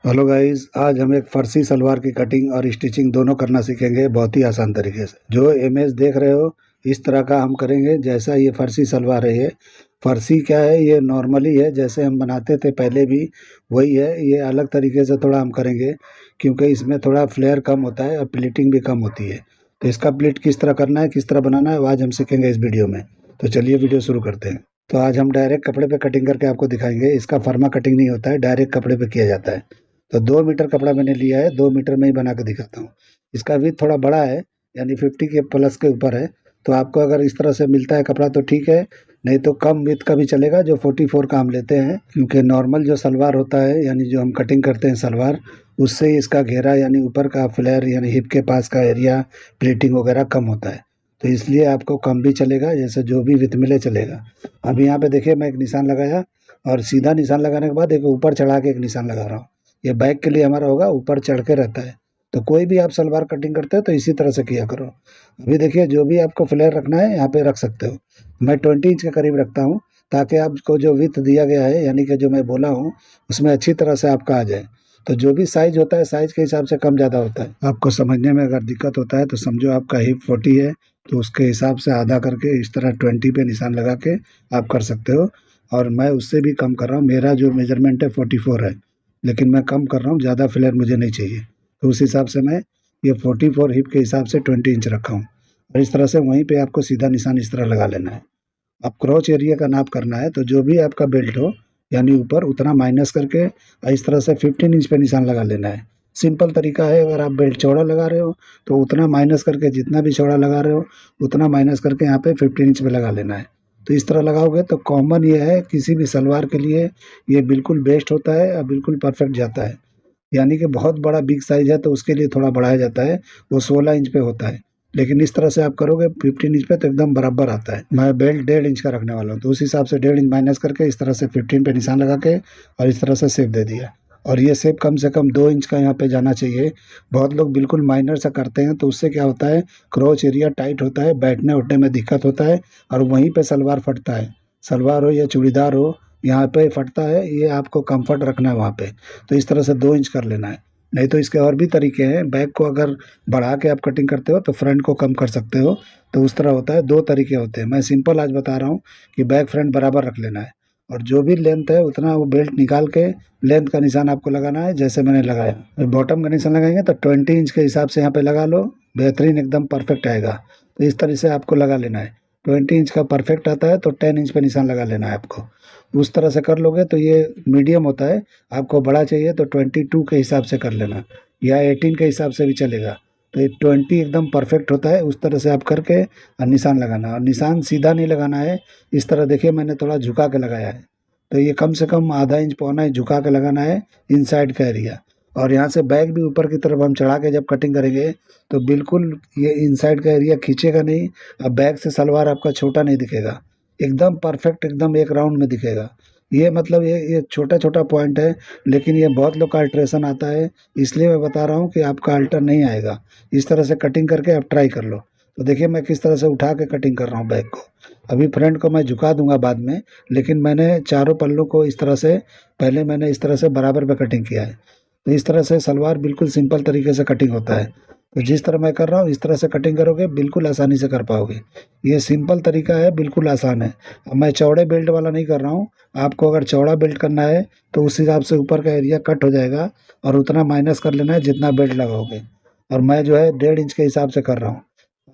Hello guys, आज हम एक फर्सी सलवार की कटिंग और स्टिचिंग दोनों करना सीखेंगे बहुत ही आसान तरीके से। जो इमेज देख रहे हो इस तरह का हम करेंगे। जैसा ये फर्सी सलवार है, ये फर्सी क्या है, ये नॉर्मली है जैसे हम बनाते थे पहले भी वही है। ये अलग तरीके से थोड़ा हम करेंगे क्योंकि इसमें थोड़ा फ्लेयर कम होता है और प्लीटिंग भी कम होती है। तो इसका प्लीट किस तरह करना है, किस तरह बनाना है, वो आज हम सीखेंगे इस वीडियो में। तो चलिए वीडियो शुरू करते हैं। तो आज हम डायरेक्ट कपड़े पे कटिंग करके आपको दिखाएंगे। इसका फर्मा कटिंग नहीं होता है, डायरेक्ट कपड़े पे किया जाता है। तो 2 मीटर कपड़ा मैंने लिया है, 2 मीटर में ही बना के दिखाता हूँ। इसका विड्थ थोड़ा बड़ा है, यानी 50 के प्लस के ऊपर है। तो आपको अगर इस तरह से मिलता है कपड़ा तो ठीक है, नहीं तो कम विड्थ का भी चलेगा। जो 44 का हम लेते हैं, क्योंकि नॉर्मल जो सलवार होता है यानी जो हम कटिंग करते हैं सलवार, उससे इसका घेरा यानी ऊपर का फ्लेयर यानी हिप के पास का एरिया प्लीटिंग वगैरह कम होता है। तो इसलिए आपको कम भी चलेगा, जैसे जो भी विथ मिले चलेगा। अभी यहाँ पे देखिए मैं एक निशान लगाया और सीधा निशान लगाने के बाद एक ऊपर चढ़ा के एक निशान लगा रहा हूँ। ये बैक के लिए हमारा होगा, ऊपर चढ़ के रहता है। तो कोई भी आप सलवार कटिंग करते हो तो इसी तरह से किया करो। अभी देखिए जो भी आपको फ्लेयर रखना है यहाँ पे रख सकते हो। मैं 20 इंच के करीब रखता हूँ ताकि आपको जो विथ दिया गया है यानी कि जो मैं बोला हूँ उसमें अच्छी तरह से आपका आ जाए। तो जो भी साइज होता है साइज के हिसाब से कम ज़्यादा होता है। आपको समझने में अगर दिक्कत होता है तो समझो आपका हिप 40 है तो उसके हिसाब से आधा करके इस तरह 20 पे निशान लगा के आप कर सकते हो। और मैं उससे भी कम कर रहा हूँ, मेरा जो मेजरमेंट है 44 है, लेकिन मैं कम कर रहा हूँ, ज़्यादा फ्लेयर मुझे नहीं चाहिए। तो उस हिसाब से मैं ये 44 हिप के हिसाब से 20 इंच रखा हूँ। और इस तरह से वहीं पे आपको सीधा निशान इस तरह लगा लेना है। अब क्रॉच एरिया का नाप करना है तो जो भी आपका बेल्ट हो यानी ऊपर उतना माइनस करके और इस तरह से 15 इंच पे निशान लगा लेना है। सिंपल तरीका है। अगर आप बेल्ट चौड़ा लगा रहे हो तो उतना माइनस करके, जितना भी चौड़ा लगा रहे हो उतना माइनस करके यहाँ पे 15 इंच पे लगा लेना है। तो इस तरह लगाओगे तो कॉमन ये है किसी भी सलवार के लिए ये बिल्कुल बेस्ट होता है और बिल्कुल परफेक्ट जाता है। यानी कि बहुत बड़ा बिग साइज है तो उसके लिए थोड़ा बढ़ाया जाता है, वो 16 इंच पे होता है। लेकिन इस तरह से आप करोगे 15 इंच पे तो एकदम बराबर आता है। मैं बेल्ट 1.5 इंच का रखने वाला हूँ तो उस हिसाब से 1.5 इंच माइनस करके इस तरह से 15 पे निशान लगा के और इस तरह से शेप दे दिया। और ये शेप कम से कम 2 इंच का यहाँ पे जाना चाहिए। बहुत लोग बिल्कुल माइनर सा करते हैं तो उससे क्या होता है, क्रॉच एरिया टाइट होता है, बैठने उठने में दिक्कत होता है और वहीं पे सलवार फटता है। सलवार हो या चूड़ीदार हो, यहाँ पे फटता है। ये आपको कंफर्ट रखना है वहाँ पे। तो इस तरह से 2 इंच कर लेना है। नहीं तो इसके और भी तरीके हैं। बैक को अगर बढ़ा के आप कटिंग करते हो तो फ्रंट को कम कर सकते हो। तो उस तरह होता है, 2 तरीके होते हैं। मैं सिंपल आज बता रहा हूँ कि बैक फ्रंट बराबर रख लेना है और जो भी लेंथ है उतना वो बेल्ट निकाल के लेंथ का निशान आपको लगाना है जैसे मैंने लगाया। बॉटम का निशान लगाएंगे तो 20 इंच के हिसाब से यहाँ पे लगा लो, बेहतरीन एकदम परफेक्ट आएगा। तो इस तरह से आपको लगा लेना है। 20 इंच का परफेक्ट आता है तो 10 इंच पे निशान लगा लेना है आपको। उस तरह से कर लोगे तो ये मीडियम होता है। आपको बड़ा चाहिए तो 22 के हिसाब से कर लेना या 18 के हिसाब से भी चलेगा। तो ये 20 एकदम परफेक्ट होता है। उस तरह से आप करके और निशान लगाना, और निशान सीधा नहीं लगाना है। इस तरह देखिए मैंने थोड़ा झुका के लगाया है। तो ये कम से कम आधा इंच पौना इंच झुका के लगाना है इनसाइड का एरिया। और यहाँ से बैक भी ऊपर की तरफ हम चढ़ा के जब कटिंग करेंगे तो बिल्कुल ये इनसाइड का एरिया खींचेगा नहीं और बैक से सलवार आपका छोटा नहीं दिखेगा, एकदम परफेक्ट एकदम एक राउंड में दिखेगा। ये मतलब ये छोटा छोटा पॉइंट है, लेकिन ये बहुत लोग का अल्ट्रेशन आता है, इसलिए मैं बता रहा हूँ कि आपका अल्टर नहीं आएगा। इस तरह से कटिंग करके आप ट्राई कर लो। तो देखिए मैं किस तरह से उठा के कटिंग कर रहा हूँ बैक को। अभी फ्रंट को मैं झुका दूंगा बाद में, लेकिन मैंने चारों पल्लों को इस तरह से, पहले मैंने इस तरह से बराबर पे कटिंग किया है। तो इस तरह से सलवार बिल्कुल सिंपल तरीके से कटिंग होता है। तो जिस तरह मैं कर रहा हूँ इस तरह से कटिंग करोगे बिल्कुल आसानी से कर पाओगे। ये सिंपल तरीका है, बिल्कुल आसान है। अब मैं चौड़े बेल्ट वाला नहीं कर रहा हूँ। आपको अगर चौड़ा बेल्ट करना है तो उस हिसाब से ऊपर का एरिया कट हो जाएगा और उतना माइनस कर लेना है जितना बेल्ट लगाओगे। और मैं जो है 1.5 इंच के हिसाब से कर रहा हूँ।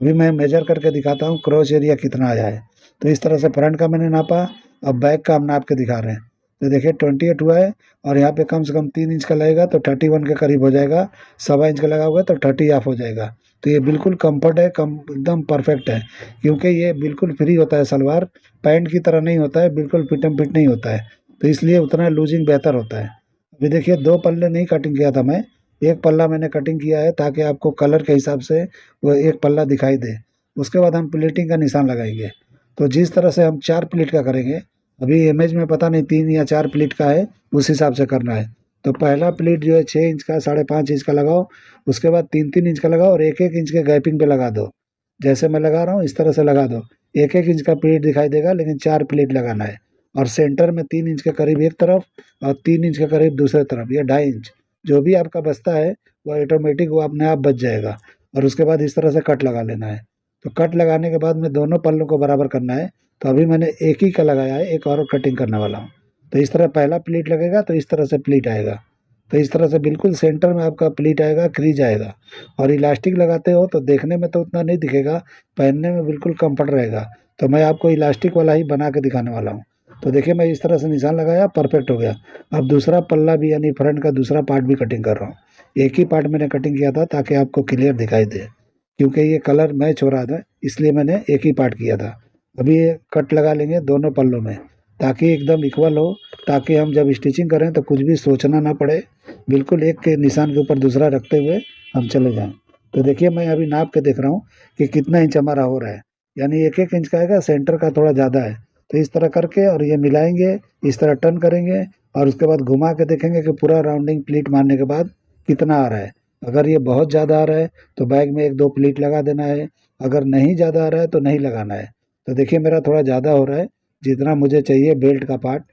अभी मैं मेजर करके दिखाता हूँ क्रॉच एरिया कितना आया है। तो इस तरह से फ्रंट का मैंने नापा, अब बैक का हम नाप के दिखा रहे हैं। तो देखिए 28 हुआ है और यहाँ पे कम से कम 3 इंच का लगेगा तो 31 के करीब हो जाएगा। 1.25 इंच का लगा हुआ है तो 30 ऑफ हो जाएगा। तो ये बिल्कुल कंफर्ट है, कम एकदम परफेक्ट है, क्योंकि ये बिल्कुल फ्री होता है सलवार। पैंट की तरह नहीं होता है, बिल्कुल फिटम फिट नहीं होता है। तो इसलिए उतना लूजिंग बेहतर होता है। अभी देखिए 2 पल्ले नहीं कटिंग किया था मैं, एक पल्ला मैंने कटिंग किया है ताकि आपको कलर के हिसाब से वो एक पल्ला दिखाई दे। उसके बाद हम प्लेटिंग का निशान लगाएंगे। तो जिस तरह से हम 4 प्लेट का करेंगे, अभी इमेज में पता नहीं 3 या 4 प्लेट का है, उस हिसाब से करना है। तो पहला प्लेट जो है 6 इंच का, 5.5 इंच का लगाओ। उसके बाद 3-3 इंच का लगाओ और 1-1 इंच के गैपिंग पे लगा दो। जैसे मैं लगा रहा हूँ इस तरह से लगा दो। 1-1 इंच का प्लेट दिखाई देगा लेकिन 4 प्लेट लगाना है। और सेंटर में 3 इंच के करीब एक तरफ और 3 इंच के करीब दूसरे तरफ, या 2.5 इंच जो भी आपका बचता है वो ऑटोमेटिक वो अपने आप बच जाएगा। और उसके बाद इस तरह से कट लगा लेना है। तो कट लगाने के बाद में दोनों पल्लों को बराबर करना है। तो अभी मैंने एक ही का लगाया है, एक और कटिंग करने वाला हूँ। तो इस तरह पहला प्लीट लगेगा तो इस तरह से प्लीट आएगा। तो इस तरह से बिल्कुल सेंटर में आपका प्लीट आएगा, क्रीज आएगा। और इलास्टिक लगाते हो तो देखने में तो उतना नहीं दिखेगा, पहनने में बिल्कुल कंफर्ट रहेगा। तो मैं आपको इलास्टिक वाला ही बना के दिखाने वाला हूँ। तो देखिए मैं इस तरह से निशान लगाया, परफेक्ट हो गया। अब दूसरा पल्ला भी यानी फ्रंट का दूसरा पार्ट भी कटिंग कर रहा हूँ। एक ही पार्ट मैंने कटिंग किया था ताकि आपको क्लियर दिखाई दे, क्योंकि ये कलर मैच हो रहा था इसलिए मैंने एक ही पार्ट किया था। अभी ये कट लगा लेंगे दोनों पल्लों में ताकि एकदम इक्वल हो, ताकि हम जब स्टिचिंग करें तो कुछ भी सोचना ना पड़े, बिल्कुल एक के निशान के ऊपर दूसरा रखते हुए हम चले जाएं। तो देखिए मैं अभी नाप के देख रहा हूँ कि कितना इंच हमारा हो रहा है, यानी एक एक इंच का आएगा, सेंटर का थोड़ा ज़्यादा है। तो इस तरह करके और ये मिलाएंगे, इस तरह टर्न करेंगे और उसके बाद घुमा के देखेंगे कि पूरा राउंडिंग प्लीट मारने के बाद कितना आ रहा है। अगर ये बहुत ज़्यादा आ रहा है तो बैग में एक दो प्लीट लगा देना है, अगर नहीं ज़्यादा आ रहा है तो नहीं लगाना है। तो देखिए मेरा थोड़ा ज़्यादा हो रहा है, जितना मुझे चाहिए बेल्ट का पार्ट,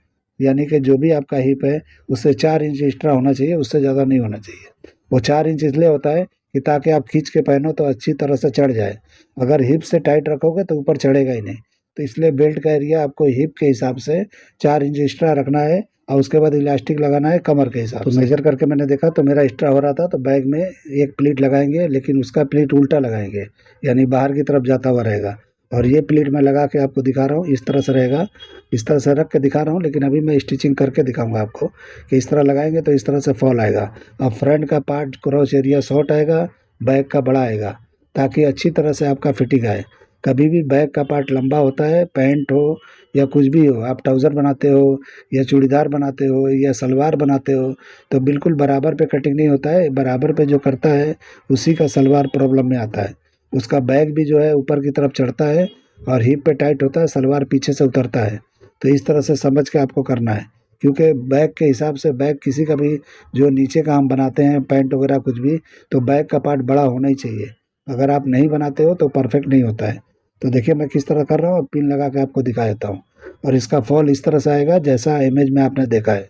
यानी कि जो भी आपका हिप है उससे 4 इंच एक्स्ट्रा होना चाहिए, उससे ज़्यादा नहीं होना चाहिए। वो 4 इंच इसलिए होता है कि ताकि आप खींच के पहनो तो अच्छी तरह से चढ़ जाए। अगर हिप से टाइट रखोगे तो ऊपर चढ़ेगा ही नहीं। तो इसलिए बेल्ट का एरिया आपको हिप के हिसाब से 4 इंच एक्स्ट्रा रखना है और उसके बाद इलास्टिक लगाना है कमर के हिसाब से। तो मेजर करके मैंने देखा तो मेरा एक्स्ट्रा हो रहा था, तो बैग में एक प्लीट लगाएंगे, लेकिन उसका प्लीट उल्टा लगाएंगे, यानी बाहर की तरफ जाता हुआ रहेगा। और ये प्लीट मैं लगा के आपको दिखा रहा हूँ, इस तरह से रहेगा। इस तरह से रख के दिखा रहा हूँ, लेकिन अभी मैं स्टिचिंग करके दिखाऊंगा आपको कि इस तरह लगाएंगे तो इस तरह से फॉल आएगा। अब फ्रंट का पार्ट क्रॉच एरिया शॉर्ट आएगा, बैक का बड़ा आएगा, ताकि अच्छी तरह से आपका फिटिंग आए। कभी भी बैक का पार्ट लंबा होता है, पैंट हो या कुछ भी हो, आप ट्राउज़र बनाते हो या चूड़ीदार बनाते हो या सलवार बनाते हो, तो बिल्कुल बराबर पे कटिंग नहीं होता है। बराबर पे जो करता है उसी का सलवार प्रॉब्लम में आता है। उसका बैक भी जो है ऊपर की तरफ चढ़ता है और हिप पे टाइट होता है, सलवार पीछे से उतरता है। तो इस तरह से समझ के आपको करना है, क्योंकि बैक के हिसाब से बैक किसी का भी जो नीचे का हम बनाते हैं पैंट वगैरह कुछ भी, तो बैक का पार्ट बड़ा होना ही चाहिए। अगर आप नहीं बनाते हो तो परफेक्ट नहीं होता है। तो देखिए मैं किस तरह कर रहा हूँ, पिन लगा के आपको दिखा देता हूँ। और इसका फॉल इस तरह से आएगा जैसा इमेज में आपने देखा है।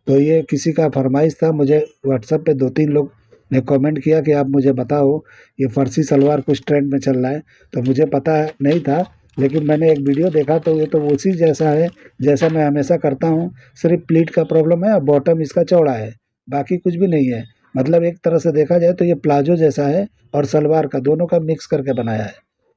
तो ये किसी का फरमाइश था, मुझे व्हाट्सएप पे 2-3 लोग ने कमेंट किया कि आप मुझे बताओ ये फर्सी सलवार कुछ ट्रेंड में चल रहा है। तो मुझे पता नहीं था, लेकिन मैंने एक वीडियो देखा तो ये तो उसी जैसा है जैसा मैं हमेशा करता हूँ। सिर्फ प्लीट का प्रॉब्लम है और बॉटम इसका चौड़ा है, बाकी कुछ भी नहीं है। मतलब एक तरह से देखा जाए तो ये प्लाजो जैसा है और सलवार का दोनों का मिक्स करके बनाया है,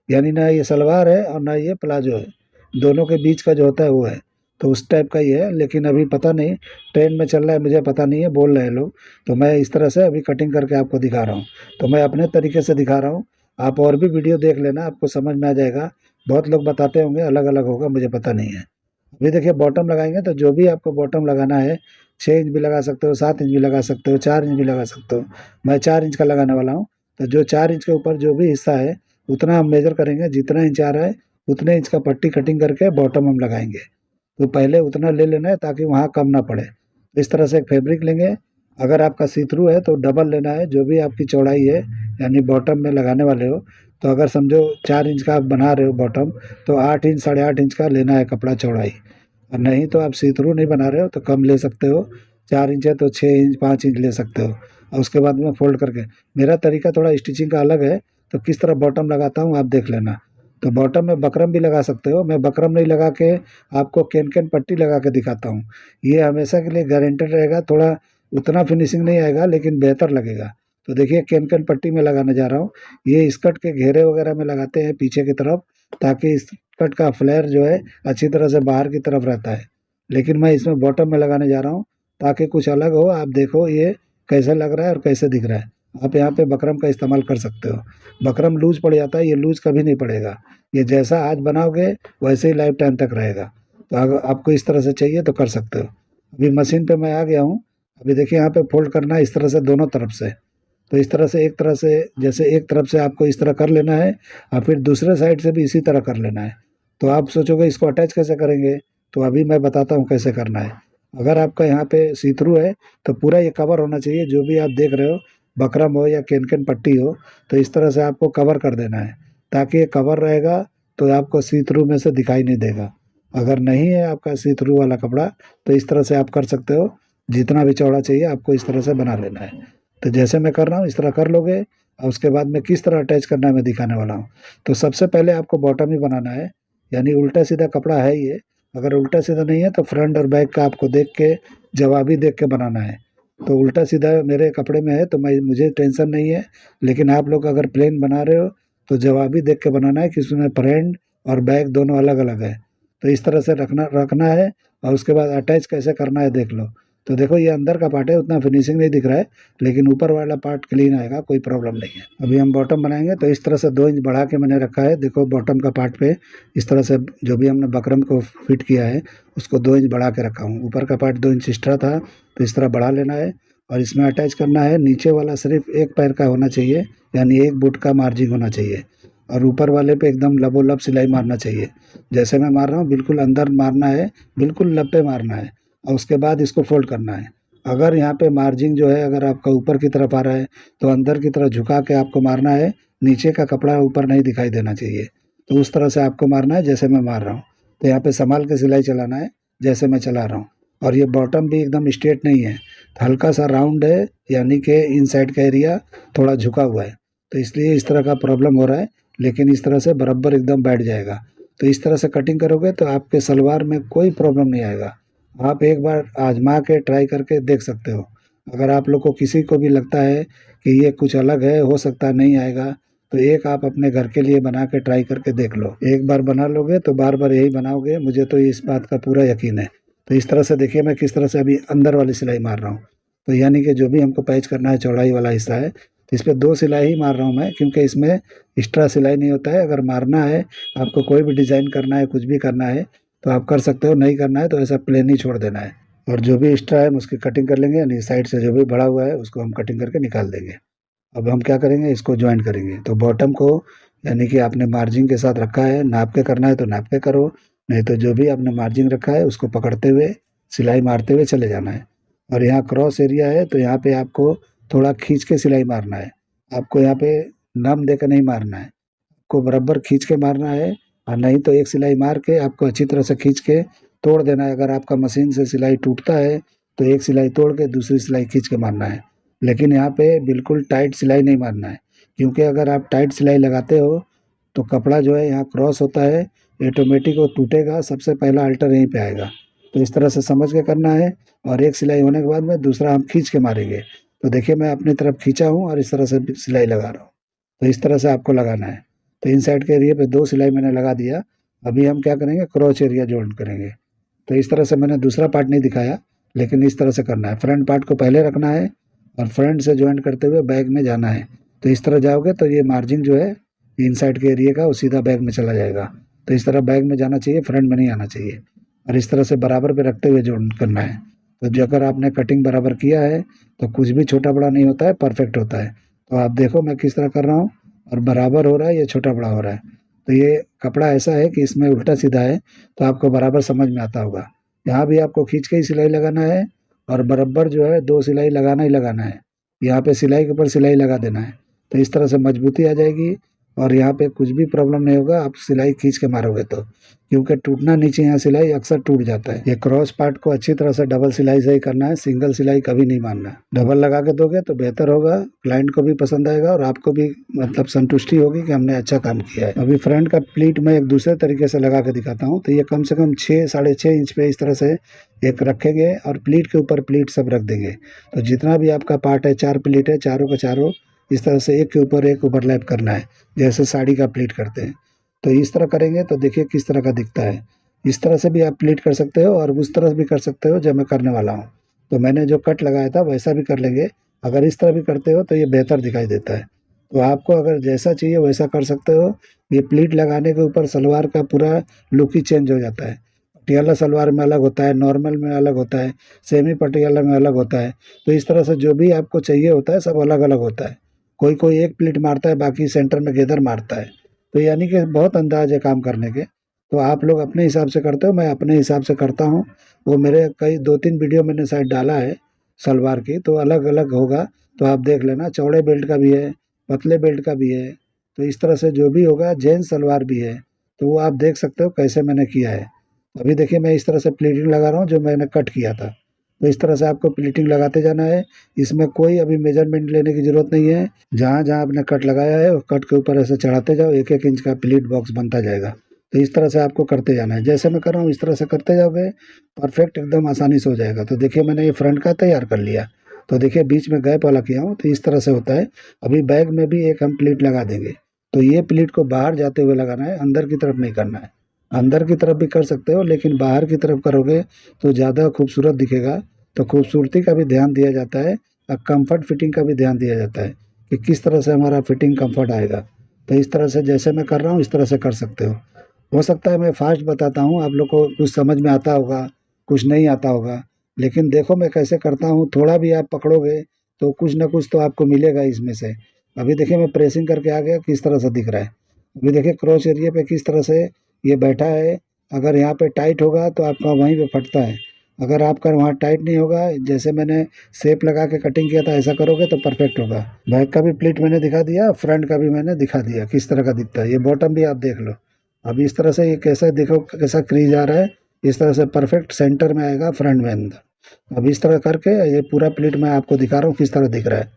यानी ना ये सलवार है और ना ये प्लाजो है, दोनों के बीच का जो होता है वो है। तो उस टाइप का ही है, लेकिन अभी पता नहीं ट्रेंड में चल रहा है, मुझे पता नहीं है, बोल रहे हैं लोग। तो मैं इस तरह से अभी कटिंग करके आपको दिखा रहा हूँ। तो मैं अपने तरीके से दिखा रहा हूँ, आप और भी वीडियो देख लेना, आपको समझ में आ जाएगा। बहुत लोग बताते होंगे अलग अलग होगा, मुझे पता नहीं है। अभी देखिए बॉटम लगाएंगे तो जो भी आपको बॉटम लगाना है, 6 इंच भी लगा सकते हो, 7 इंच भी लगा सकते हो, 4 इंच भी लगा सकते हो। मैं 4 इंच का लगाने वाला हूँ। तो जो 4 इंच के ऊपर जो भी हिस्सा है उतना हम मेजर करेंगे, जितना इंच आ रहा है उतने इंच का पट्टी कटिंग करके बॉटम हम लगाएंगे। तो पहले उतना ले लेना है ताकि वहाँ कम ना पड़े। इस तरह से एक फैब्रिक लेंगे, अगर आपका सी थ्रू है तो डबल लेना है, जो भी आपकी चौड़ाई है यानी बॉटम में लगाने वाले हो। तो अगर समझो 4 इंच का आप बना रहे हो बॉटम, तो 8 इंच 8.5 इंच का लेना है कपड़ा चौड़ाई। और नहीं तो आप सी थ्रू नहीं बना रहे हो तो कम ले सकते हो, 4 इंच है तो 6 इंच 5 इंच ले सकते हो। और उसके बाद में फोल्ड करके, मेरा तरीका थोड़ा स्टिचिंग का अलग है, तो किस तरह बॉटम लगाता हूँ आप देख लेना। तो बॉटम में बकरम भी लगा सकते हो, मैं बकरम नहीं लगा के आपको कैन कैन पट्टी लगा के दिखाता हूँ। ये हमेशा के लिए गारंटेड रहेगा, थोड़ा उतना फिनिशिंग नहीं आएगा लेकिन बेहतर लगेगा। तो देखिए कैन कैन पट्टी में लगाने जा रहा हूँ। ये स्कर्ट के घेरे वगैरह में लगाते हैं पीछे की तरफ, ताकि स्कर्ट का फ्लेयर जो है अच्छी तरह से बाहर की तरफ रहता है। लेकिन मैं इसमें बॉटम में लगाने जा रहा हूँ ताकि कुछ अलग हो। आप देखो ये कैसे लग रहा है और कैसे दिख रहा है। आप यहाँ पे बकरम का इस्तेमाल कर सकते हो। बकरम लूज पड़ जाता है, ये लूज कभी नहीं पड़ेगा। ये जैसा आज बनाओगे वैसे ही लाइफ टाइम तक रहेगा। तो अगर आपको इस तरह से चाहिए तो कर सकते हो। अभी मशीन पे मैं आ गया हूँ। अभी देखिए यहाँ पे फोल्ड करना है इस तरह से दोनों तरफ से। तो इस तरह से एक तरह से, जैसे एक तरफ से आपको इस तरह कर लेना है और फिर दूसरे साइड से भी इसी तरह कर लेना है। तो आप सोचोगे इसको अटैच कैसे करेंगे, तो अभी मैं बताता हूँ कैसे करना है। अगर आपका यहाँ पे सी थ्रू है तो पूरा ये कवर होना चाहिए, जो भी आप देख रहे हो बकरम हो या केन केन पट्टी हो, तो इस तरह से आपको कवर कर देना है ताकि ये कवर रहेगा तो आपको सी थ्रू में से दिखाई नहीं देगा। अगर नहीं है आपका सी थ्रू वाला कपड़ा तो इस तरह से आप कर सकते हो। जितना भी चौड़ा चाहिए आपको इस तरह से बना लेना है। तो जैसे मैं कर रहा हूँ इस तरह कर लोगे, और उसके बाद में किस तरह अटैच करना है मैं दिखाने वाला हूँ। तो सबसे पहले आपको बॉटम ही बनाना है, यानी उल्टा सीधा कपड़ा है ये। अगर उल्टा सीधा नहीं है तो फ्रंट और बैक का आपको देख के, जवाबी देख के बनाना है। तो उल्टा सीधा मेरे कपड़े में है तो मैं, मुझे टेंशन नहीं है। लेकिन आप लोग अगर प्लेन बना रहे हो तो जवाबी देख के बनाना है कि उसमें फ्रंट और बैक दोनों अलग अलग है। तो इस तरह से रखना रखना है। और उसके बाद अटैच कैसे करना है देख लो। तो देखो ये अंदर का पार्ट है, उतना फिनिशिंग नहीं दिख रहा है, लेकिन ऊपर वाला पार्ट क्लीन आएगा, कोई प्रॉब्लम नहीं है। अभी हम बॉटम बनाएंगे तो इस तरह से 2 इंच बढ़ा के मैंने रखा है। देखो बॉटम का पार्ट पे इस तरह से जो भी हमने बकरम को फिट किया है उसको 2 इंच बढ़ा के रखा हूँ। ऊपर का पार्ट 2 इंच एक्स्ट्रा था तो इस तरह बढ़ा लेना है। और इसमें अटैच करना है, नीचे वाला सिर्फ एक पैर का होना चाहिए, यानी एक बुट का मार्जिन होना चाहिए। और ऊपर वाले पे एकदम लबोलब सिलाई मारना चाहिए। जैसे मैं मार रहा हूँ बिल्कुल अंदर मारना है, बिल्कुल लब पे मारना है। और उसके बाद इसको फोल्ड करना है। अगर यहाँ पे मार्जिन जो है अगर आपका ऊपर की तरफ आ रहा है तो अंदर की तरफ झुका के आपको मारना है, नीचे का कपड़ा ऊपर नहीं दिखाई देना चाहिए। तो उस तरह से आपको मारना है जैसे मैं मार रहा हूँ। तो यहाँ पे संभाल के सिलाई चलाना है जैसे मैं चला रहा हूँ। और ये बॉटम भी एकदम स्ट्रेट नहीं है, हल्का सा राउंड है, यानी कि इनसाइड का एरिया थोड़ा झुका हुआ है। तो इसलिए इस तरह का प्रॉब्लम हो रहा है, लेकिन इस तरह से बराबर एकदम बैठ जाएगा। तो इस तरह से कटिंग करोगे तो आपके सलवार में कोई प्रॉब्लम नहीं आएगा। आप एक बार आजमा के ट्राई करके देख सकते हो। अगर आप लोग को किसी को भी लगता है कि ये कुछ अलग है, हो सकता है नहीं आएगा, तो एक आप अपने घर के लिए बना के ट्राई करके देख लो। एक बार बना लोगे तो बार बार यही बनाओगे, मुझे तो इस बात का पूरा यकीन है। तो इस तरह से देखिए मैं किस तरह से अभी अंदर वाली सिलाई मार रहा हूँ। तो यानी कि जो भी हमको पैच करना है चौड़ाई वाला हिस्सा है, तो इस पर 2 सिलाई ही मार रहा हूँ मैं, क्योंकि इसमें एक्स्ट्रा सिलाई नहीं होता है। अगर मारना है, आपको कोई भी डिज़ाइन करना है, कुछ भी करना है तो आप कर सकते हो, नहीं करना है तो ऐसा प्लेन ही छोड़ देना है। और जो भी एक्स्ट्रा है हम उसकी कटिंग कर लेंगे, यानी साइड से जो भी बढ़ा हुआ है उसको हम कटिंग करके निकाल देंगे। अब हम क्या करेंगे, इसको ज्वाइन करेंगे। तो बॉटम को, यानी कि आपने मार्जिन के साथ रखा है, नाप के करना है तो नाप के करो, नहीं तो जो भी आपने मार्जिन रखा है उसको पकड़ते हुए सिलाई मारते हुए चले जाना है। और यहाँ क्रॉस एरिया है तो यहाँ पे आपको थोड़ा खींच के सिलाई मारना है। आपको यहाँ पे नम देकर नहीं मारना है, आपको बराबर खींच के मारना है। और नहीं तो एक सिलाई मार के आपको अच्छी तरह से खींच के तोड़ देना है। अगर आपका मशीन से सिलाई टूटता है तो एक सिलाई तोड़ के दूसरी सिलाई खींच के मारना है। लेकिन यहाँ पे बिल्कुल टाइट सिलाई नहीं मारना है, क्योंकि अगर आप टाइट सिलाई लगाते हो तो कपड़ा जो है यहाँ क्रॉस होता है, ऑटोमेटिक वो टूटेगा, सबसे पहला अल्टर यहीं पे आएगा। तो इस तरह से समझ के करना है। और एक सिलाई होने के बाद में दूसरा हम खींच के मारेंगे। तो देखिए मैं अपनी तरफ खींचा हूँ और इस तरह से सिलाई लगा रहा हूँ। तो इस तरह से आपको लगाना है। तो इन साइड के एरिया पे 2 सिलाई मैंने लगा दिया। अभी हम क्या करेंगे, क्रॉच एरिया जॉइंट करेंगे। तो इस तरह से मैंने दूसरा पार्ट नहीं दिखाया, लेकिन इस तरह से करना है। फ्रंट पार्ट को पहले रखना है और फ्रंट से ज्वाइंट करते हुए बैक में जाना है। तो इस तरह जाओगे तो ये मार्जिन जो है इन साइड के एरिया का वो सीधा बैक में चला जाएगा। तो इस तरह बैक में जाना चाहिए, फ्रंट में नहीं आना चाहिए। और इस तरह से बराबर पे रखते हुए जॉइंट करना है। तो जो अगर आपने कटिंग बराबर किया है तो कुछ भी छोटा बड़ा नहीं होता है, परफेक्ट होता है। तो आप देखो मैं किस तरह कर रहा हूँ, और बराबर हो रहा है, ये छोटा बड़ा हो रहा है। तो ये कपड़ा ऐसा है कि इसमें उल्टा सीधा है, तो आपको बराबर समझ में आता होगा। यहाँ भी आपको खींच के ही सिलाई लगाना है, और बराबर जो है 2 सिलाई लगाना ही लगाना है। यहाँ पे सिलाई के ऊपर सिलाई लगा देना है। तो इस तरह से मजबूती आ जाएगी, और यहाँ पे कुछ भी प्रॉब्लम नहीं होगा आप सिलाई खींच के मारोगे तो। क्योंकि टूटना नीचे यहाँ सिलाई अक्सर टूट जाता है। ये क्रॉस पार्ट को अच्छी तरह से डबल सिलाई से ही करना है, सिंगल सिलाई कभी नहीं मारना है। डबल लगा के दोगे तो बेहतर होगा, क्लाइंट को भी पसंद आएगा और आपको भी मतलब संतुष्टि होगी कि हमने अच्छा काम किया है। अभी फ्रंट का प्लीट मैं एक दूसरे तरीके से लगा के दिखाता हूँ। तो ये कम से कम 6 साढ़े 6 इंच पे इस तरह से एक रखेंगे, और प्लीट के ऊपर प्लीट सब रख देंगे। तो जितना भी आपका पार्ट है, 4 प्लीट है, चारों के चारों इस तरह से एक के ऊपर एक ओवरलैप करना है, जैसे साड़ी का प्लीट करते हैं। तो इस तरह करेंगे तो देखिए किस तरह का दिखता है। इस तरह से भी आप प्लीट कर सकते हो, और उस तरह भी कर सकते हो जो मैं करने वाला हूँ। तो मैंने जो कट लगाया था वैसा भी कर लेंगे। अगर इस तरह भी करते हो तो ये बेहतर दिखाई देता है। तो आपको अगर जैसा चाहिए वैसा कर सकते हो। ये प्लीट लगाने के ऊपर सलवार का पूरा लुक ही चेंज हो जाता है। पटियाला सलवार में अलग होता है, नॉर्मल में अलग होता है, सेमी पटियाला में अलग होता है। तो इस तरह से जो भी आपको चाहिए होता है सब अलग अलग होता है। कोई कोई एक प्लीट मारता है, बाकी सेंटर में गेदर मारता है। तो यानी कि बहुत अंदाज है काम करने के। तो आप लोग अपने हिसाब से करते हो, मैं अपने हिसाब से करता हूँ। वो मेरे कई 2-3 वीडियो मैंने शायद डाला है सलवार की, तो अलग अलग होगा। तो आप देख लेना, चौड़े बेल्ट का भी है, पतले बेल्ट का भी है। तो इस तरह से जो भी होगा, जेंट्स सलवार भी है। तो वो आप देख सकते हो कैसे मैंने किया है। अभी देखिए मैं इस तरह से प्लीटिंग लगा रहा हूँ जो मैंने कट किया था। तो इस तरह से आपको प्लीटिंग लगाते जाना है। इसमें कोई अभी मेजरमेंट लेने की ज़रूरत नहीं है। जहाँ जहाँ आपने कट लगाया है, उस कट के ऊपर ऐसे चढ़ाते जाओ, 1-1 इंच का प्लीट बॉक्स बनता जाएगा। तो इस तरह से आपको करते जाना है। जैसे मैं कर रहा हूँ इस तरह से करते जाओगे, परफेक्ट एकदम आसानी से हो जाएगा। तो देखिए मैंने ये फ्रंट का तैयार कर लिया। तो देखिए बीच में गैप वाला किया हूँ, तो इस तरह से होता है। अभी बैक में भी एक हम प्लीट लगा देंगे। तो ये प्लीट को बाहर जाते हुए लगाना है, अंदर की तरफ नहीं करना है। अंदर की तरफ भी कर सकते हो, लेकिन बाहर की तरफ करोगे तो ज़्यादा खूबसूरत दिखेगा। तो खूबसूरती का भी ध्यान दिया जाता है और कंफर्ट फिटिंग का भी ध्यान दिया जाता है कि किस तरह से हमारा फिटिंग कंफर्ट आएगा। तो इस तरह से जैसे मैं कर रहा हूँ इस तरह से कर सकते हो सकता है मैं फास्ट बताता हूँ, आप लोग को कुछ समझ में आता होगा, कुछ नहीं आता होगा। लेकिन देखो मैं कैसे करता हूँ, थोड़ा भी आप पकड़ोगे तो कुछ ना कुछ तो आपको मिलेगा इसमें से। अभी देखिए मैं प्रेसिंग करके आ गया, किस तरह से दिख रहा है। अभी देखिए क्रॉस एरिया पे किस तरह से ये बैठा है। अगर यहाँ पे टाइट होगा तो आपका वहीं पे फटता है। अगर आपका वहाँ टाइट नहीं होगा, जैसे मैंने शेप लगा के कटिंग किया था ऐसा करोगे तो परफेक्ट होगा। बैक का भी प्लीट मैंने दिखा दिया, फ्रंट का भी मैंने दिखा दिया किस तरह का दिखता है। ये बॉटम भी आप देख लो। अब इस तरह से ये कैसा देखो कैसा क्रीज आ रहा है, इस तरह से परफेक्ट सेंटर में आएगा फ्रंट में अंदर। अब इस तरह करके ये पूरा प्लीट मैं आपको दिखा रहा हूँ किस तरह दिख रहा है।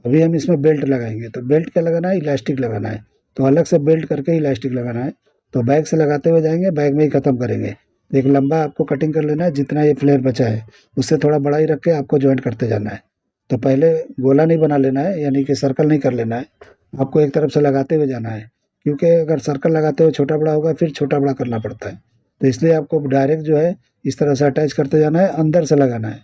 अभी हम इसमें बेल्ट लगाएंगे, तो बेल्ट क्या लगाना है, इलास्टिक लगाना है। तो अलग से बेल्ट करके इलास्टिक लगाना है। तो बैक से लगाते हुए जाएंगे, बैक में ही ख़त्म करेंगे। एक लंबा आपको कटिंग कर लेना है, जितना ये फ्लेयर बचा है उससे थोड़ा बड़ा ही रख के आपको जॉइंट करते जाना है। तो पहले गोला नहीं बना लेना है, यानी कि सर्कल नहीं कर लेना है। आपको एक तरफ से लगाते हुए जाना है, क्योंकि अगर सर्कल लगाते हुए छोटा बड़ा होगा फिर छोटा बड़ा करना पड़ता है। तो इसलिए आपको डायरेक्ट जो है इस तरह से अटैच करते जाना है, अंदर से लगाना है।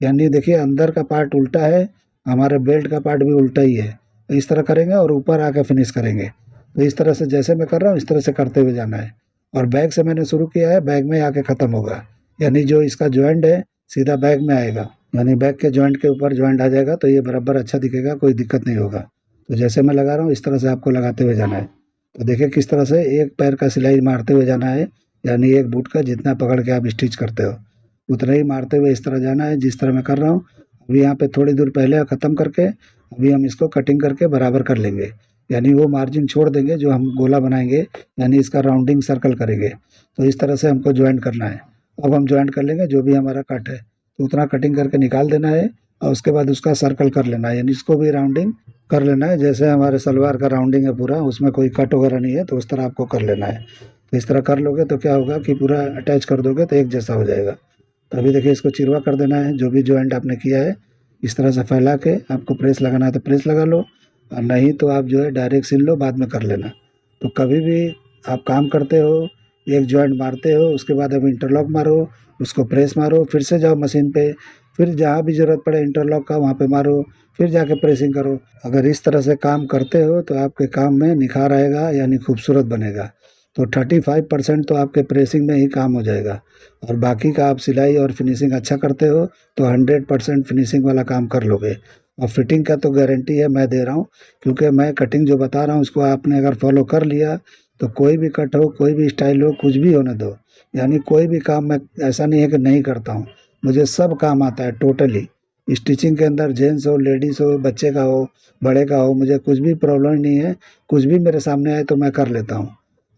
यानी देखिए अंदर का पार्ट उल्टा है, हमारे बेल्ट का पार्ट भी उल्टा ही है। तो इस तरह करेंगे और ऊपर आके फिनिश करेंगे। तो इस तरह से जैसे मैं कर रहा हूँ इस तरह से करते हुए जाना है। और बैक से मैंने शुरू किया है, बैक में आके ख़त्म होगा। यानी जो इसका जॉइंट है सीधा बैक में आएगा, यानी बैक के जॉइंट के ऊपर जॉइंट आ जाएगा, तो ये बराबर अच्छा दिखेगा, कोई दिक्कत नहीं होगा। तो जैसे मैं लगा रहा हूँ इस तरह से आपको लगाते हुए जाना है। तो देखिए किस तरह से एक पैर का सिलाई मारते हुए जाना है, यानी एक बूट का जितना पकड़ के आप स्टिच करते हो उतना ही मारते हुए इस तरह जाना है जिस तरह मैं कर रहा हूँ। अभी यहाँ पे थोड़ी दूर पहले ख़त्म करके अभी हम इसको कटिंग करके बराबर कर लेंगे। यानी वो मार्जिन छोड़ देंगे जो हम गोला बनाएंगे, यानी इसका राउंडिंग सर्कल करेंगे। तो इस तरह से हमको ज्वाइंट करना है। अब हम ज्वाइंट कर लेंगे जो भी हमारा कट है, तो उतना कटिंग करके निकाल देना है और उसके बाद उसका सर्कल कर लेना है, यानी इसको भी राउंडिंग कर लेना है। जैसे हमारे सलवार का राउंडिंग है पूरा, उसमें कोई कट वगैरह नहीं है, तो उस तरह आपको कर लेना है। तो इस तरह कर लोगे तो क्या होगा कि पूरा अटैच कर दोगे तो एक जैसा हो जाएगा। तो अभी देखिए इसको चिरवा कर देना है, जो भी जॉइंट आपने किया है इस तरह से फैला के आपको प्रेस लगाना है तो प्रेस लगा लो, और नहीं तो आप जो है डायरेक्ट सिल लो, बाद में कर लेना। तो कभी भी आप काम करते हो, एक जॉइंट मारते हो, उसके बाद अब इंटरलॉक मारो, उसको प्रेस मारो, फिर से जाओ मशीन पे, फिर जहाँ भी ज़रूरत पड़े इंटरलॉक का वहाँ पे मारो, फिर जाके प्रेसिंग करो। अगर इस तरह से काम करते हो तो आपके काम में निखार आएगा, यानी खूबसूरत बनेगा। तो 35% तो आपके प्रेसिंग में ही काम हो जाएगा, और बाकी का आप सिलाई और फिनिशिंग अच्छा करते हो तो 100% फिनिशिंग वाला काम कर लोगे। और फिटिंग का तो गारंटी है मैं दे रहा हूँ, क्योंकि मैं कटिंग जो बता रहा हूँ उसको आपने अगर फॉलो कर लिया तो कोई भी कट हो, कोई भी स्टाइल हो, कुछ भी होने दो, यानी कोई भी काम मैं ऐसा नहीं है कि नहीं करता हूँ। मुझे सब काम आता है टोटली। स्टिचिंग के अंदर जेंट्स हो, लेडीज़ हो, बच्चे का हो, बड़े का हो, मुझे कुछ भी प्रॉब्लम नहीं है। कुछ भी मेरे सामने आए तो मैं कर लेता हूँ।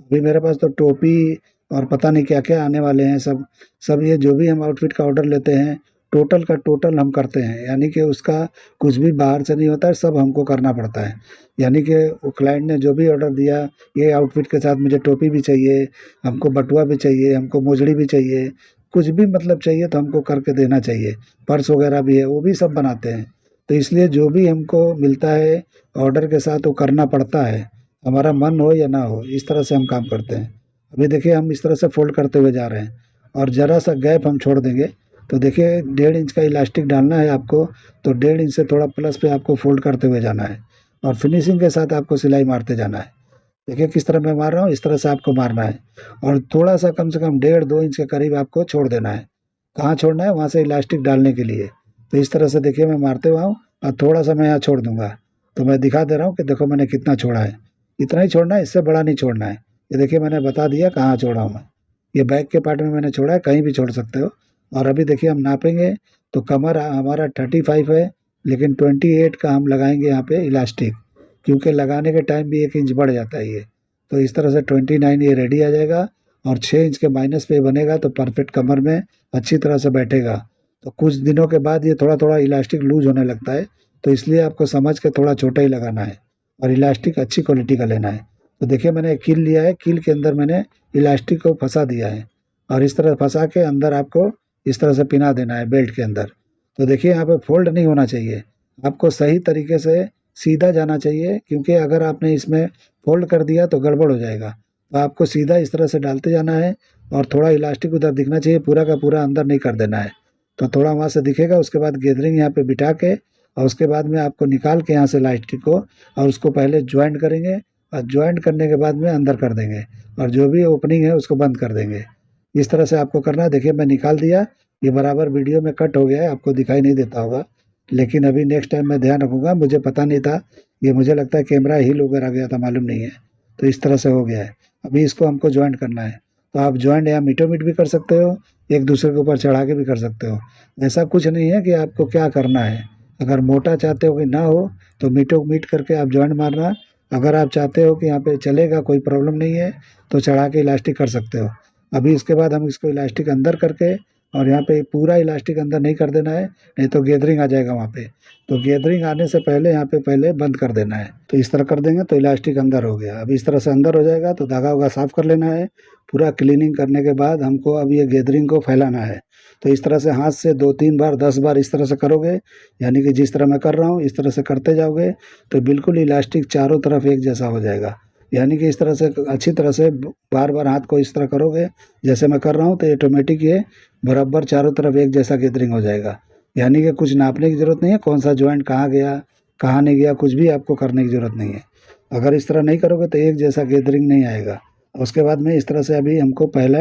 अभी मेरे पास तो टोपी और पता नहीं क्या-क्या आने वाले हैं सब। सब ये जो भी हम आउटफिट का ऑर्डर लेते हैं, टोटल का टोटल हम करते हैं, यानी कि उसका कुछ भी बाहर से नहीं होता है, सब हमको करना पड़ता है। यानी कि वो क्लाइंट ने जो भी ऑर्डर दिया, ये आउटफिट के साथ मुझे टोपी भी चाहिए, हमको बटुआ भी चाहिए, हमको मोजड़ी भी चाहिए, कुछ भी मतलब चाहिए तो हमको करके देना चाहिए। पर्स वगैरह भी है, वो भी सब बनाते हैं। तो इसलिए जो भी हमको मिलता है ऑर्डर के साथ वो करना पड़ता है, हमारा मन हो या ना हो, इस तरह से हम काम करते हैं। अभी देखिए हम इस तरह से फ़ोल्ड करते हुए जा रहे हैं, और ज़रा सा गैप हम छोड़ देंगे। तो देखिए 1.5 इंच का इलास्टिक डालना है आपको, तो 1.5 इंच से थोड़ा प्लस पे आपको फ़ोल्ड करते हुए जाना है, और फिनिशिंग के साथ आपको सिलाई मारते जाना है। देखिए किस तरह मैं मार रहा हूँ, इस तरह से आपको मारना है। और थोड़ा सा कम से कम 1.5-2 इंच के करीब आपको छोड़ देना है। कहाँ छोड़ना है, वहाँ से इलास्टिक डालने के लिए। तो इस तरह से देखिए मैं मारते हुआ हूँ, और थोड़ा सा मैं यहाँ छोड़ दूंगा। तो मैं दिखा दे रहा हूँ कि देखो मैंने कितना छोड़ा है। इतना ही छोड़ना है, इससे बड़ा नहीं छोड़ना है। ये देखिए मैंने बता दिया कहाँ छोड़ा हूँ मैं। ये बैक के पार्ट में मैंने छोड़ा है, कहीं भी छोड़ सकते हो। और अभी देखिए हम नापेंगे, तो कमर हमारा 35 है, लेकिन 28 का हम लगाएंगे यहाँ पे इलास्टिक, क्योंकि लगाने के टाइम भी 1 इंच बढ़ जाता है ये। तो इस तरह से 29 ये रेडी आ जाएगा, और 6 इंच के माइनस पे बनेगा तो परफेक्ट कमर में अच्छी तरह से बैठेगा। तो कुछ दिनों के बाद ये थोड़ा थोड़ा इलास्टिक लूज होने लगता है, तो इसलिए आपको समझ के थोड़ा छोटा ही लगाना है और इलास्टिक अच्छी क्वालिटी का लेना है। तो देखिए मैंने कील लिया है, कील के अंदर मैंने इलास्टिक को फंसा दिया है और इस तरह फंसा के अंदर आपको इस तरह से पिना देना है बेल्ट के अंदर। तो देखिए यहाँ पे फोल्ड नहीं होना चाहिए, आपको सही तरीके से सीधा जाना चाहिए, क्योंकि अगर आपने इसमें फोल्ड कर दिया तो गड़बड़ हो जाएगा। तो आपको सीधा इस तरह से डालते जाना है और थोड़ा इलास्टिक उधर दिखना चाहिए, पूरा का पूरा अंदर नहीं कर देना है। तो थोड़ा वहाँ से दिखेगा, उसके बाद गैदरिंग यहाँ पे बिठा के और उसके बाद में आपको निकाल के यहाँ से इलास्टिक को और उसको पहले ज्वाइंट करेंगे और ज्वाइंट करने के बाद में अंदर कर देंगे और जो भी ओपनिंग है उसको बंद कर देंगे। इस तरह से आपको करना है। देखिए मैं निकाल दिया, ये बराबर वीडियो में कट हो गया है, आपको दिखाई नहीं देता होगा, लेकिन अभी नेक्स्ट टाइम मैं ध्यान रखूँगा। मुझे पता नहीं था, ये मुझे लगता है कैमरा हिल वगैरह गया था, मालूम नहीं है। तो इस तरह से हो गया है। अभी इसको हमको ज्वाइंट करना है। तो आप ज्वाइंट यहाँ मीटो मीट भी कर सकते हो, एक दूसरे के ऊपर चढ़ा के भी कर सकते हो। ऐसा कुछ नहीं है कि आपको क्या करना है। अगर मोटा चाहते हो कि ना हो तो मीटो मीट करके आप ज्वाइंट मारना। अगर आप चाहते हो कि यहाँ पे चलेगा, कोई प्रॉब्लम नहीं है, तो चढ़ा के इलास्टिक कर सकते हो। अभी इसके बाद हम इसको इलास्टिक अंदर करके और यहाँ पे पूरा इलास्टिक अंदर नहीं कर देना है, नहीं तो गैदरिंग आ जाएगा वहाँ पे। तो गैदरिंग आने से पहले यहाँ पे पहले बंद कर देना है। तो इस तरह कर देंगे तो इलास्टिक अंदर हो गया। अब इस तरह से अंदर हो जाएगा तो धागा वागा साफ कर लेना है। पूरा क्लीनिंग करने के बाद हमको अब ये गैदरिंग को फैलाना है। तो इस तरह से हाथ से 2-3 बार 10 बार इस तरह से करोगे, यानी कि जिस तरह मैं कर रहा हूँ इस तरह से करते जाओगे तो बिल्कुल इलास्टिक चारों तरफ एक जैसा हो जाएगा। यानी कि इस तरह से अच्छी तरह से बार बार हाथ को इस तरह करोगे जैसे मैं कर रहा हूँ, तो ऑटोमेटिक ये बराबर चारों तरफ एक जैसा गैदरिंग हो जाएगा। यानी कि कुछ नापने की ज़रूरत नहीं है, कौन सा जॉइंट कहाँ गया कहाँ नहीं गया, कुछ भी आपको करने की ज़रूरत नहीं है। अगर इस तरह नहीं करोगे तो एक जैसा गैदरिंग नहीं आएगा। उसके बाद में इस तरह से अभी हमको पहले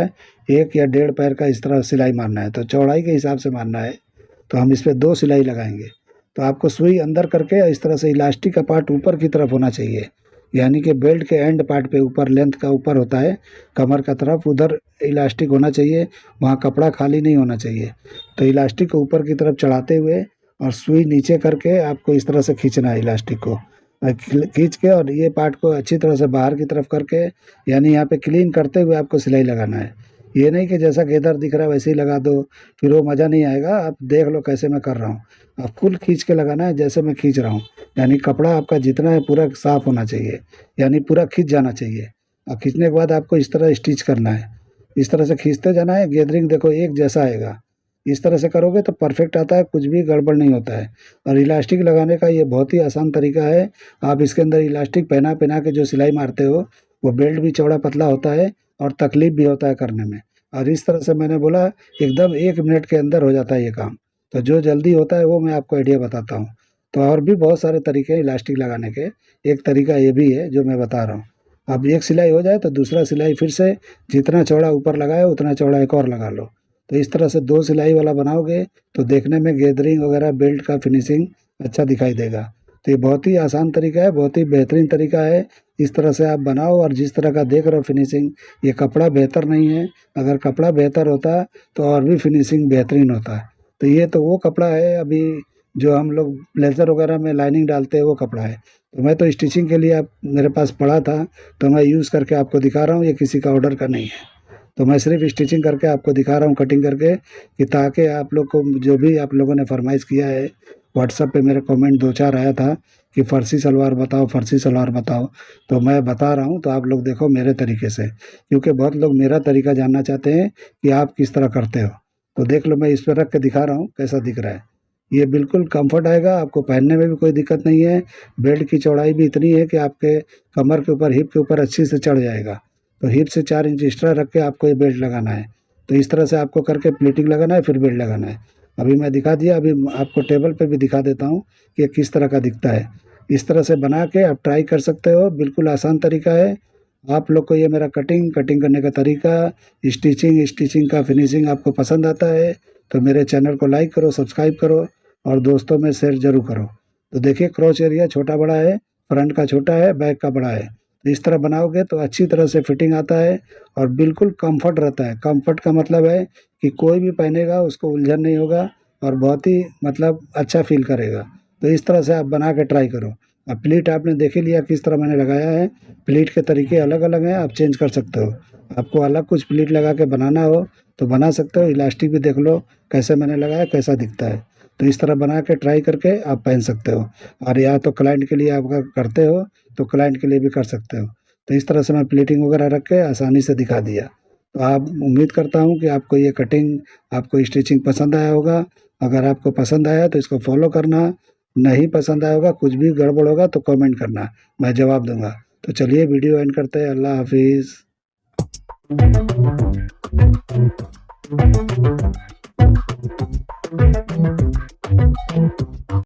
1 या 1.5 पैर का इस तरह सिलाई मारना है, तो चौड़ाई के हिसाब से मारना है। तो हम इस पे 2 सिलाई लगाएंगे। तो आपको सुई अंदर करके इस तरह से इलास्टिक का पार्ट ऊपर की तरफ होना चाहिए, यानी कि बेल्ट के एंड पार्ट पे ऊपर लेंथ का ऊपर होता है कमर का तरफ, उधर इलास्टिक होना चाहिए, वहाँ कपड़ा खाली नहीं होना चाहिए। तो इलास्टिक को ऊपर की तरफ चढ़ाते हुए और सुई नीचे करके आपको इस तरह से खींचना है इलास्टिक को। खींच के और ये पार्ट को अच्छी तरह से बाहर की तरफ करके, यानी यहाँ पे क्लीन करते हुए आपको सिलाई लगाना है। ये नहीं कि जैसा गेदर दिख रहा है वैसे ही लगा दो, फिर वो मज़ा नहीं आएगा। आप देख लो कैसे मैं कर रहा हूँ, आप फुल खींच के लगाना है जैसे मैं खींच रहा हूँ। यानी कपड़ा आपका जितना है पूरा साफ होना चाहिए, यानी पूरा खींच जाना चाहिए। और खींचने के बाद आपको इस तरह स्टिच करना है, इस तरह से खींचते जाना है। गैदरिंग देखो एक जैसा आएगा, इस तरह से करोगे तो परफेक्ट आता है, कुछ भी गड़बड़ नहीं होता है। और इलास्टिक लगाने का ये बहुत ही आसान तरीका है। आप इसके अंदर इलास्टिक पहना पहना के जो सिलाई मारते हो वो बेल्ट भी चौड़ा पतला होता है और तकलीफ भी होता है करने में। और इस तरह से मैंने बोला एकदम 1 मिनट के अंदर हो जाता है ये काम। तो जो जल्दी होता है वो मैं आपको आइडिया बताता हूँ। तो और भी बहुत सारे तरीके हैं इलास्टिक लगाने के, एक तरीका ये भी है जो मैं बता रहा हूँ। अब एक सिलाई हो जाए तो दूसरा सिलाई फिर से जितना चौड़ा ऊपर लगाए उतना चौड़ा एक और लगा लो। तो इस तरह से 2 सिलाई वाला बनाओगे तो देखने में गैदरिंग वगैरह बेल्ट का फिनिशिंग अच्छा दिखाई देगा। तो ये बहुत ही आसान तरीका है, बहुत ही बेहतरीन तरीका है। इस तरह से आप बनाओ और जिस तरह का देख रहे हो फिनिशिंग, ये कपड़ा बेहतर नहीं है। अगर कपड़ा बेहतर होता तो और भी फिनिशिंग बेहतरीन होता। तो ये तो वो कपड़ा है अभी जो हम लोग ब्लेज़र वगैरह में लाइनिंग डालते हैं, वो कपड़ा है। तो मैं तो स्टिचिंग के लिए आप मेरे पास पड़ा था तो मैं यूज़ करके आपको दिखा रहा हूँ, ये किसी का ऑर्डर का नहीं है। तो मैं सिर्फ स्टिचिंग करके आपको दिखा रहा हूँ कटिंग करके, कि ताकि आप लोग को जो भी आप लोगों ने फरमाइश किया है, व्हाट्सएप पे मेरे कमेंट 2-4 आया था कि फ़र्सी सलवार बताओ, फ़र्सी सलवार बताओ। तो मैं बता रहा हूँ, तो आप लोग देखो मेरे तरीके से, क्योंकि बहुत लोग मेरा तरीका जानना चाहते हैं कि आप किस तरह करते हो। तो देख लो मैं इस पर रख के दिखा रहा हूँ कैसा दिख रहा है। ये बिल्कुल कम्फर्ट आएगा, आपको पहनने में भी कोई दिक्कत नहीं है। बेल्ट की चौड़ाई भी इतनी है कि आपके कमर के ऊपर, हिप के ऊपर अच्छी से चढ़ जाएगा। तो हिप से 4 इंच एक्स्ट्रा रख के आपको ये बेल्ट लगाना है। तो इस तरह से आपको करके प्लीटिंग लगाना है, फिर बेल्ट लगाना है। अभी मैं दिखा दिया, अभी आपको टेबल पे भी दिखा देता हूँ कि किस तरह का दिखता है। इस तरह से बना के आप ट्राई कर सकते हो, बिल्कुल आसान तरीका है। आप लोग को ये मेरा कटिंग करने का तरीका, स्टिचिंग का फिनिशिंग आपको पसंद आता है तो मेरे चैनल को लाइक करो, सब्सक्राइब करो और दोस्तों में शेयर ज़रूर करो। तो देखिए क्रॉच एरिया छोटा बड़ा है, फ्रंट का छोटा है, बैक का बड़ा है। तो इस तरह बनाओगे तो अच्छी तरह से फिटिंग आता है और बिल्कुल कंफर्ट रहता है। कंफर्ट का मतलब है कि कोई भी पहनेगा उसको उलझन नहीं होगा और बहुत ही मतलब अच्छा फील करेगा। तो इस तरह से आप बना के ट्राई करो। अब प्लीट आपने देख ही लिया किस तरह मैंने लगाया है। प्लीट के तरीके अलग अलग हैं, आप चेंज कर सकते हो। आपको अलग कुछ प्लीट लगा के बनाना हो तो बना सकते हो। इलास्टिक भी देख लो कैसे मैंने लगाया, कैसा दिखता है। तो इस तरह बना के ट्राई करके आप पहन सकते हो। और या तो क्लाइंट के लिए आप अगर करते हो तो क्लाइंट के लिए भी कर सकते हो। तो इस तरह से मैं प्लीटिंग वगैरह रख के आसानी से दिखा दिया। तो आप, उम्मीद करता हूँ कि आपको ये कटिंग, आपको स्टिचिंग पसंद आया होगा। अगर आपको पसंद आया तो इसको फॉलो करना। नहीं पसंद आया होगा, कुछ भी गड़बड़ होगा तो कमेंट करना, मैं जवाब दूंगा। तो चलिए वीडियो एंड करते हैं। अल्लाह हाफिज़।